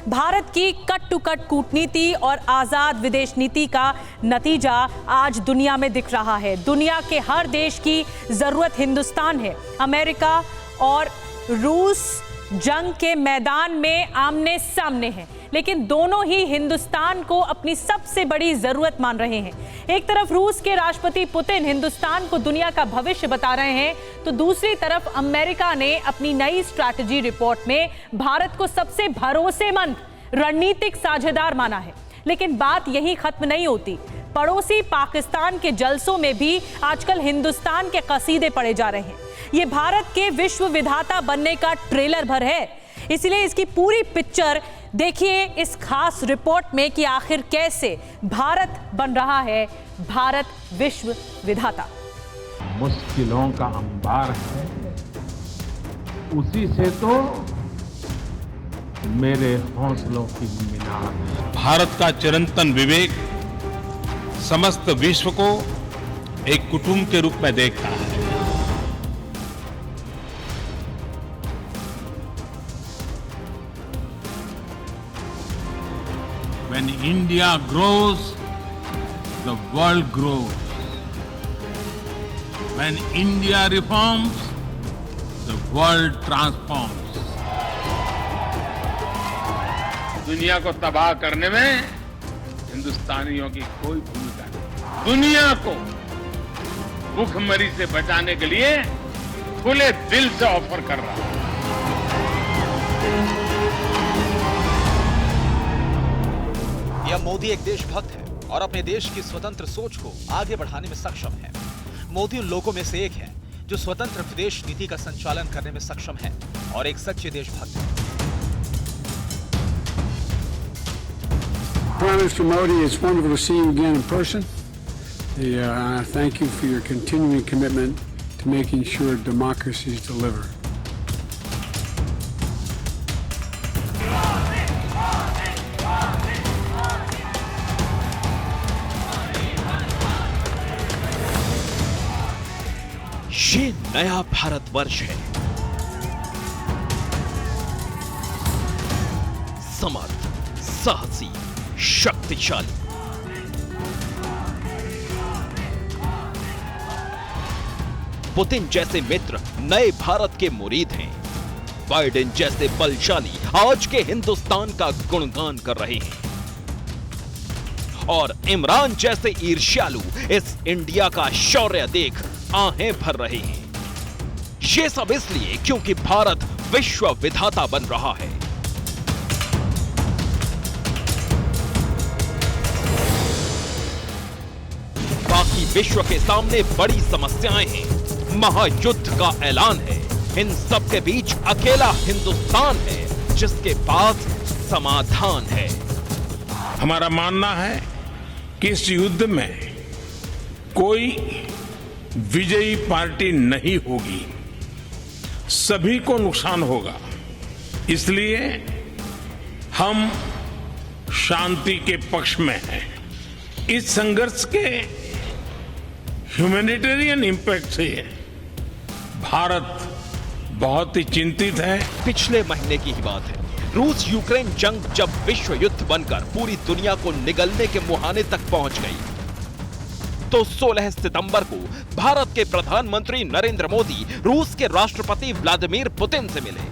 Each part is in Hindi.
भारत की कट टू कट कूटनीति और आजाद विदेश नीति का नतीजा आज दुनिया में दिख रहा है। दुनिया के हर देश की जरूरत हिंदुस्तान है। अमेरिका और रूस जंग के मैदान में आमने सामने हैं, लेकिन दोनों ही हिंदुस्तान को अपनी सबसे बड़ी जरूरत मान रहे हैं। एक तरफ रूस के राष्ट्रपति पुतिन हिंदुस्तान को दुनिया का भविष्य बता रहे हैं, तो दूसरी तरफ अमेरिका ने अपनी नई स्ट्रैटेजी रिपोर्ट में भारत को सबसे भरोसेमंद रणनीतिक साझेदार माना है। लेकिन बात यही खत्म नहीं होती। पड़ोसी पाकिस्तान के जलसों में भी आजकल हिंदुस्तान के कसीदे पढ़े जा रहे हैं। ये भारत के विश्व विधाता बनने का ट्रेलर भर है, इसलिए इसकी पूरी पिक्चर देखिए इस खास रिपोर्ट में कि आखिर कैसे भारत बन रहा है भारत विश्व विधाता। मुश्किलों का अंबार है, उसी से तो मेरे हौसलों की मीनार है। भारत का चिरंतन विवेक समस्त विश्व को एक कुटुंब के रूप में देखता है। When India grows, the world grows. When India reforms, the world transforms. दुनिया को तबाह करने में हिंदुस्तानियों की कोई भूमिका नहीं। दुनिया को भूखमरी से बचाने के लिए खुले दिल से ऑफर कर रहा है। यह मोदी एक देशभक्त है और अपने देश की स्वतंत्र सोच को आगे बढ़ाने में सक्षम है। मोदी उन लोगों में से एक है जो स्वतंत्र विदेश नीति का संचालन करने में सक्षम है और एक सच्चे देशभक्त है। Prime Minister Modi, it's wonderful to see you again in person. Thank you for your continuing commitment to making sure democracies deliver. ये नया भारतवर्ष है। समर्थ, साहसी, शक्तिशाली। पुतिन जैसे मित्र नए भारत के मुरीद हैं। बाइडेन जैसे बलशाली आज के हिंदुस्तान का गुणगान कर रहे हैं और इमरान जैसे ईर्ष्यालु इस इंडिया का शौर्य देख आहें भर रहे हैं। ये सब इसलिए क्योंकि भारत विश्व विधाता बन रहा है। बाकी विश्व के सामने बड़ी समस्याएं हैं, महायुद्ध का ऐलान है। इन सब के बीच अकेला हिंदुस्तान है जिसके पास समाधान है। हमारा मानना है कि इस युद्ध में कोई विजयी पार्टी नहीं होगी, सभी को नुकसान होगा। इसलिए हम शांति के पक्ष में हैं। इस संघर्ष के ह्यूमैनिटेरियन इंपैक्ट से भारत बहुत ही चिंतित है। पिछले महीने की ही बात है, रूस यूक्रेन जंग जब विश्व युद्ध बनकर पूरी दुनिया को निगलने के मुहाने तक पहुंच गई, तो 16 सितंबर को भारत के प्रधानमंत्री नरेंद्र मोदी रूस के राष्ट्रपति व्लादिमीर पुतिन से मिले।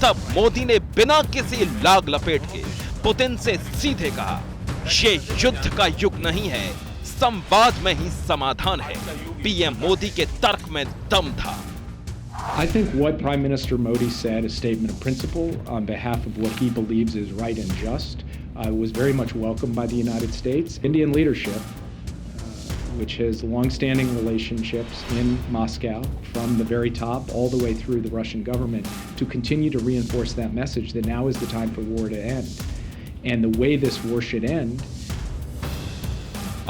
तब मोदी ने बिना किसी लाग लपेट के पुतिन से सीधे कहा, ये युद्ध का युग नहीं है, संवाद में ही समाधान है। पीएम मोदी के तर्क में दम था। I think what Prime Minister Modi said, a statement of principle on behalf of what he believes is right and just, was very much welcomed by the United States. Indian leadership, which has long-standing relationships in Moscow from the very top all the way through the Russian government, to continue to reinforce that message that now is the time for war to end. And the way this war should end.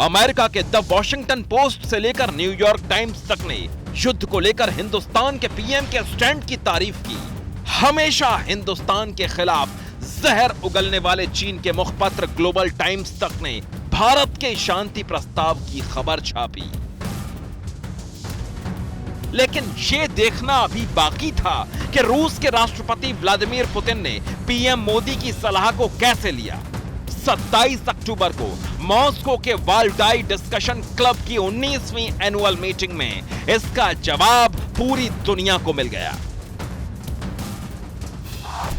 America के द वॉशिंगटन पोस्ट से लेकर न्यूयॉर्क टाइम्स तक ने युद्ध को लेकर हिंदुस्तान के पीएम के स्टैंड की तारीफ की। हमेशा हिंदुस्तान के खिलाफ जहर उगलने वाले चीन के मुखपत्र ग्लोबल टाइम्स तक ने भारत के शांति प्रस्ताव की खबर छापी। लेकिन ये देखना अभी बाकी था कि रूस के राष्ट्रपति व्लादिमीर पुतिन ने पीएम मोदी की सलाह को कैसे लिया। 27 अक्टूबर को मॉस्को के वाल्डाई डिस्कशन क्लब की 19वीं एनुअल मीटिंग में इसका जवाब पूरी दुनिया को मिल गया।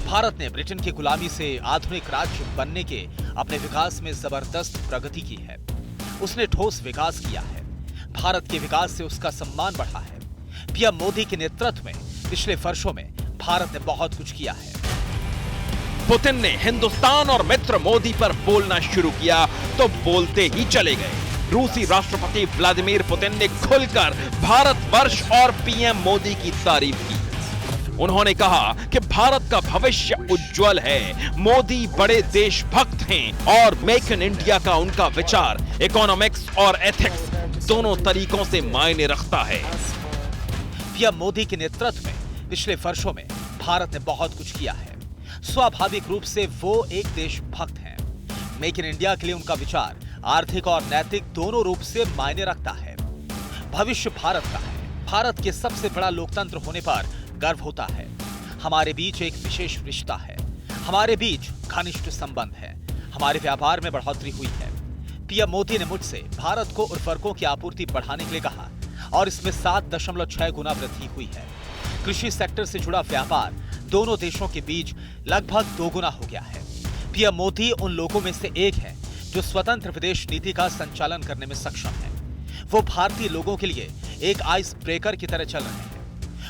भारत ने ब्रिटेन की गुलामी से आधुनिक राज्य बनने के अपने विकास में जबरदस्त प्रगति की है। उसने ठोस विकास किया है। भारत के विकास से उसका सम्मान बढ़ा है। पीएम मोदी के नेतृत्व में पिछले वर्षों में भारत ने बहुत कुछ किया है। पुतिन ने हिंदुस्तान और मित्र मोदी पर बोलना शुरू किया तो बोलते ही चले गए। रूसी राष्ट्रपति व्लादिमीर पुतिन ने खुलकर भारतवर्ष और पीएम मोदी की तारीफ की। उन्होंने कहा कि भारत का भविष्य उज्जवल है, मोदी बड़े देशभक्त हैं और मेक इन इंडिया का उनका विचार इकोनॉमिक्स और एथिक्स दोनों तरीकों से मायने रखता है। पीएम मोदी के नेतृत्व में पिछले वर्षों में भारत ने बहुत कुछ किया है। स्वाभाविक रूप से वो एक देशभक्त हैं। मेक इन इंडिया के लिए उनका विचार आर्थिक और नैतिक दोनों रूप से मायने रखता है। भविष्य भारत का है। भारत के सबसे बड़ा लोकतंत्र होने पर गर्व होता है। हमारे बीच एक विशेष रिश्ता है। हमारे बीच घनिष्ठ संबंध है। हमारे व्यापार में बढ़ोतरी हुई है। पीएम मोदी ने मुझसे भारत को उर्वरकों की आपूर्ति बढ़ाने के लिए कहा और इसमें 7.6 गुना वृद्धि हुई है। कृषि सेक्टर से जुड़ा व्यापार दोनों देशों के बीच लगभग 2 गुना हो गया है। पीएम मोदी उन लोगों में से एक है जो स्वतंत्र विदेश नीति का संचालन करने में सक्षम है। वो भारतीय लोगों के लिए एक आइस ब्रेकर की तरह चल रहे हैं।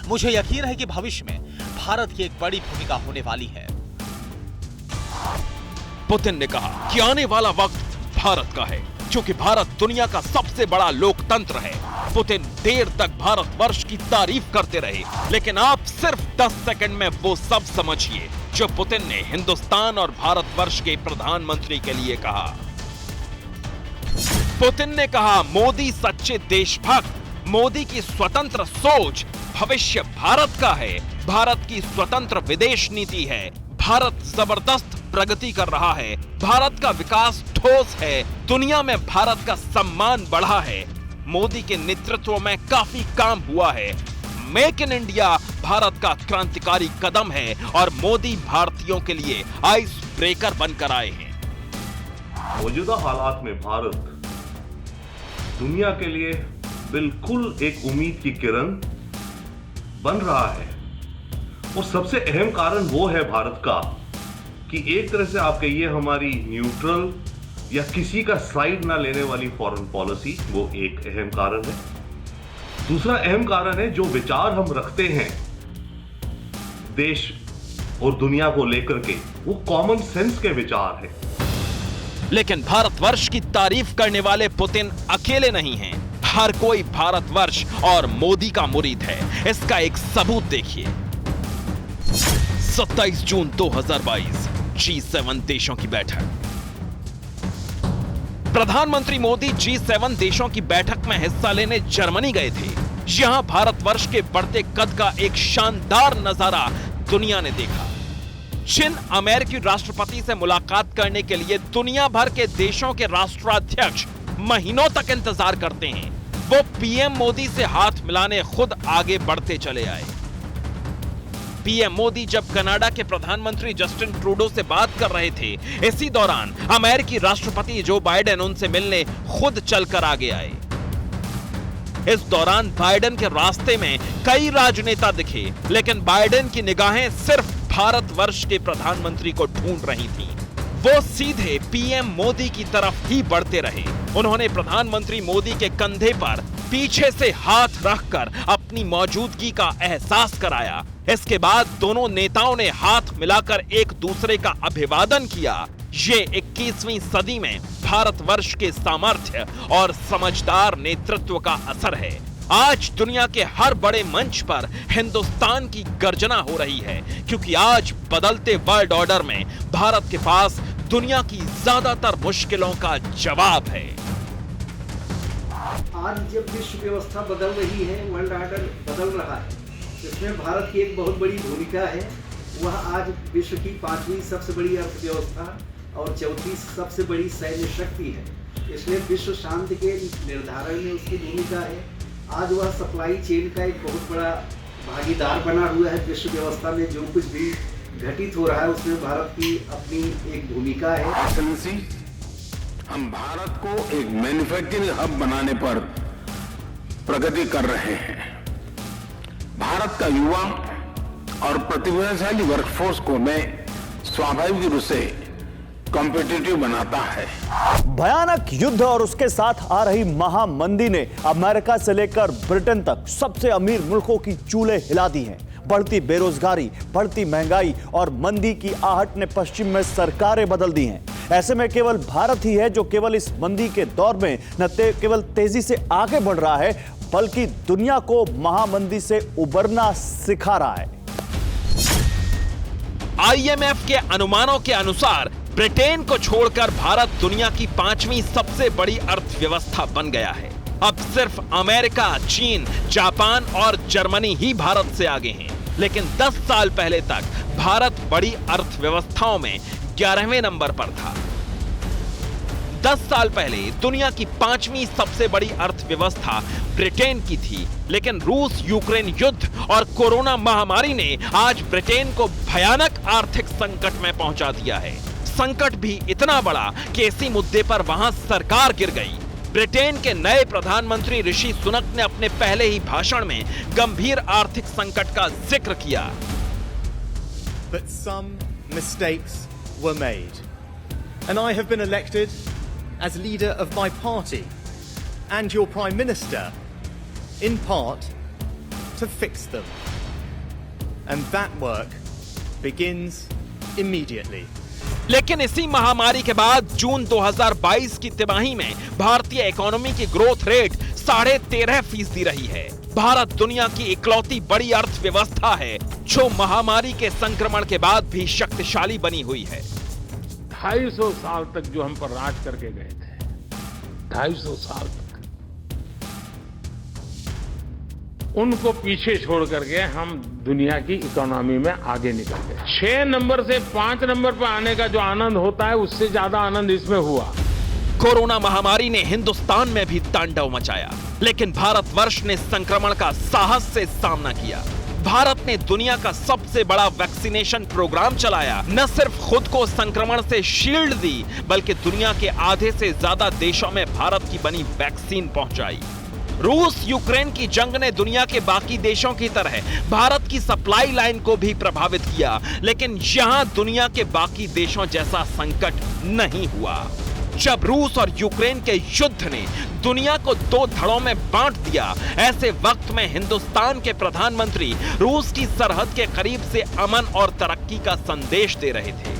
मुझे यकीन है कि भविष्य में भारत की एक बड़ी भूमिका होने वाली है। पुतिन ने कहा कि आने वाला वक्त भारत का है, क्योंकि भारत दुनिया का सबसे बड़ा लोकतंत्र है। पुतिन देर तक भारतवर्ष की तारीफ करते रहे, लेकिन आप सिर्फ 10 सेकंड में वो सब समझिए जो पुतिन ने हिंदुस्तान और भारतवर्ष के प्रधानमंत्री के लिए कहा। पुतिन ने कहा, मोदी सच्चे देशभक्त, मोदी की स्वतंत्र सोच, भविष्य भारत का है। भारत की स्वतंत्र विदेश नीति है। भारत जबरदस्त प्रगति कर रहा है। भारत का विकास ठोस है। दुनिया में भारत का सम्मान बढ़ा है। मोदी के नेतृत्व में काफी काम हुआ है। मेक इन इंडिया भारत का क्रांतिकारी कदम है और मोदी भारतीयों के लिए आइस ब्रेकर बनकर आए हैं। मौजूदा हालात में भारत दुनिया के लिए बिल्कुल एक उम्मीद की किरण बन रहा है और सबसे अहम कारण वो है भारत का कि एक तरह से आप कहिए हमारी न्यूट्रल या किसी का साइड ना लेने वाली फॉरेन पॉलिसी, वो एक अहम कारण है। दूसरा अहम कारण है जो विचार हम रखते हैं देश और दुनिया को लेकर के, वो कॉमन सेंस के विचार है। लेकिन भारतवर्ष की तारीफ करने वाले पुतिन अकेले नहीं हैं। हर कोई भारतवर्ष और मोदी का मुरीद है। इसका एक सबूत देखिए। 27 जून 2022 G7 देशों की बैठक। प्रधानमंत्री मोदी G7 देशों की बैठक में हिस्सा लेने जर्मनी गए थे। यहां भारतवर्ष के बढ़ते कद का एक शानदार नजारा दुनिया ने देखा। जिन अमेरिकी राष्ट्रपति से मुलाकात करने के लिए दुनिया भर के देशों के राष्ट्राध्यक्ष महीनों तक इंतजार करते हैं, वो पीएम मोदी से हाथ मिलाने खुद आगे बढ़ते चले आए। पीएम मोदी जब कनाडा के प्रधानमंत्री जस्टिन ट्रूडो से बात कर रहे थे, इसी दौरान अमेरिकी राष्ट्रपति जो बाइडेन उनसे मिलने खुद चलकर आगे आए। इस दौरान बाइडेन के रास्ते में कई राजनेता दिखे, लेकिन बाइडेन की निगाहें सिर्फ भारतवर्ष के प्रधानमंत्री को ढूंढ रही थीं। वो सीधे पीएम मोदी की तरफ ही बढ़ते रहे। उन्होंने प्रधानमंत्री मोदी के कंधे पर पीछे से हाथ रखकर अपनी मौजूदगी का एहसास कराया। इसके बाद दोनों नेताओं ने हाथ मिलाकर एक दूसरे का अभिवादन किया। ये 21वीं सदी में भारतवर्ष के सामर्थ्य और समझदार नेतृत्व का असर है। आज दुनिया के हर बड़े मंच पर हिंदुस्तान की गर्जना हो रही है, क्योंकि आज बदलते वर्ल्ड ऑर्डर में भारत के पास दुनिया की ज्यादातर मुश्किलों का जवाब है। आज जब विश्व व्यवस्था बदल रही है, वर्ल्ड ऑर्डर बदल रहा है, इसमें भारत की एक बहुत बड़ी भूमिका है। वह आज विश्व की 5वीं सबसे बड़ी अर्थव्यवस्था और 4थी सबसे बड़ी सैन्य शक्ति है। इसलिए विश्व शांति के निर्धारण में उसकी भूमिका है। आज वह सप्लाई चेन का एक बहुत बड़ा भागीदार बना हुआ है। विश्व व्यवस्था में जो कुछ भी घटित हो रहा है उसमें भारत की अपनी एक भूमिका है। एक्सेलेंसी, हम भारत को एक मैन्युफैक्चरिंग हब बनाने पर प्रगति कर रहे हैं। भारत का युवा और प्रतिभाशाली वर्कफोर्स को मैं स्वाभाविक रूप से कॉम्पिटिटिव बनाता है। भयानक युद्ध और उसके साथ आ रही महामंदी ने अमेरिका से लेकर ब्रिटेन तक सबसे अमीर मुल्कों की चूल्हे हिला दी हैं। बढ़ती बेरोजगारी, बढ़ती महंगाई और मंदी की आहट ने पश्चिम में सरकारें बदल दी हैं। ऐसे में केवल भारत ही है जो केवल इस मंदी के दौर में न केवल तेजी से आगे बढ़ रहा है बल्कि दुनिया को महामंदी से उबरना सिखा रहा है। IMF के अनुमानों के अनुसार ब्रिटेन को छोड़कर भारत दुनिया की 5वीं सबसे बड़ी अर्थव्यवस्था बन गया है। अब सिर्फ अमेरिका, चीन, जापान और जर्मनी ही भारत से आगे हैं। लेकिन 10 साल पहले तक भारत बड़ी अर्थव्यवस्थाओं में 11वें नंबर पर था। 10 साल पहले दुनिया की 5वीं सबसे बड़ी अर्थव्यवस्था ब्रिटेन की थी, लेकिन रूस यूक्रेन युद्ध और कोरोना महामारी ने आज ब्रिटेन को भयानक आर्थिक संकट में पहुंचा दिया है। संकट भी इतना बड़ा कि इसी मुद्दे पर वहां सरकार गिर गई। ब्रिटेन के नए प्रधानमंत्री ऋषि सुनक ने अपने पहले ही भाषण में गंभीर आर्थिक संकट का जिक्र किया। But some mistakes were made, and I have been elected as leader of my party and your Prime Minister, in part, to fix them. And that work begins immediately. लेकिन इसी महामारी के बाद जून 2022 की तिमाही में भारतीय इकोनॉमी की ग्रोथ रेट 13.5% रही है। भारत दुनिया की इकलौती बड़ी अर्थव्यवस्था है जो महामारी के संक्रमण के बाद भी शक्तिशाली बनी हुई है। 250 साल तक जो हम पर राज करके गए थे, 250 साल तक, उनको पीछे छोड़ करके हम दुनिया की इकोनॉमी में आगे निकल गए। 6 नंबर से 5 नंबर पर आने का जो आनंद होता है उससे ज्यादा आनंद इसमें हुआ। कोरोना महामारी ने हिंदुस्तान में भी तांडव मचाया, लेकिन भारतवर्ष ने संक्रमण का साहस से सामना किया। भारत ने दुनिया का सबसे बड़ा वैक्सीनेशन प्रोग्राम चलाया। न सिर्फ खुद को संक्रमण से शील्ड दी, बल्कि दुनिया के आधे से ज्यादा देशों में भारत की बनी वैक्सीन पहुंचाई। रूस यूक्रेन की जंग ने दुनिया के बाकी देशों की तरह भारत की सप्लाई लाइन को भी प्रभावित किया, लेकिन यहां दुनिया के बाकी देशों जैसा संकट नहीं हुआ। जब रूस और यूक्रेन के युद्ध ने दुनिया को 2 धड़ों में बांट दिया, ऐसे वक्त में हिंदुस्तान के प्रधानमंत्री रूस की सरहद के करीब से अमन और तरक्की का संदेश दे रहे थे।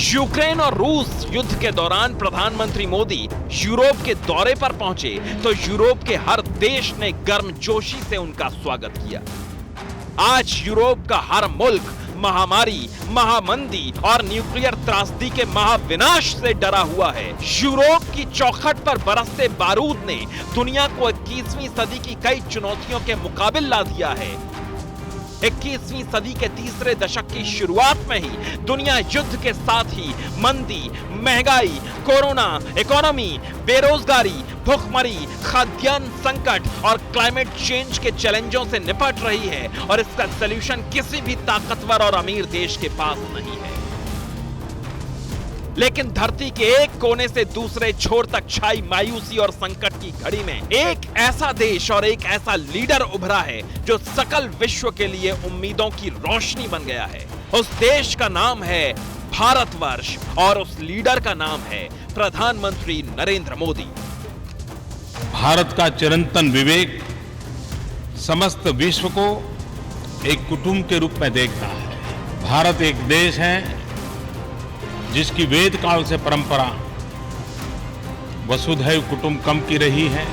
यूक्रेन और रूस युद्ध के दौरान प्रधानमंत्री मोदी यूरोप के दौरे पर पहुंचे तो यूरोप के हर देश ने गर्मजोशी से उनका स्वागत किया। आज यूरोप का हर मुल्क महामारी, महामंदी और न्यूक्लियर त्रासदी के महाविनाश से डरा हुआ है। यूरोप की चौखट पर बरसते बारूद ने दुनिया को 21वीं सदी की कई चुनौतियों के मुकाबिल ला दिया है। 21वीं सदी के तीसरे दशक की शुरुआत में ही दुनिया युद्ध के साथ ही मंदी, महंगाई, कोरोना, इकोनॉमी, बेरोजगारी, भुखमरी, खाद्यान्न संकट और क्लाइमेट चेंज के चैलेंजों से निपट रही है और इसका सलूशन किसी भी ताकतवर और अमीर देश के पास नहीं है। लेकिन धरती के एक कोने से दूसरे छोर तक छाई मायूसी और संकट की घड़ी में एक ऐसा देश और एक ऐसा लीडर उभरा है जो सकल विश्व के लिए उम्मीदों की रोशनी बन गया है। उस देश का नाम है भारतवर्ष और उस लीडर का नाम है प्रधानमंत्री नरेंद्र मोदी। भारत का चिरंतन विवेक समस्त विश्व को एक कुटुंब के रूप में देखता है। भारत एक देश है जिसकी वेद काल से परंपरा वसुधैव कुटुंबकम की रही है।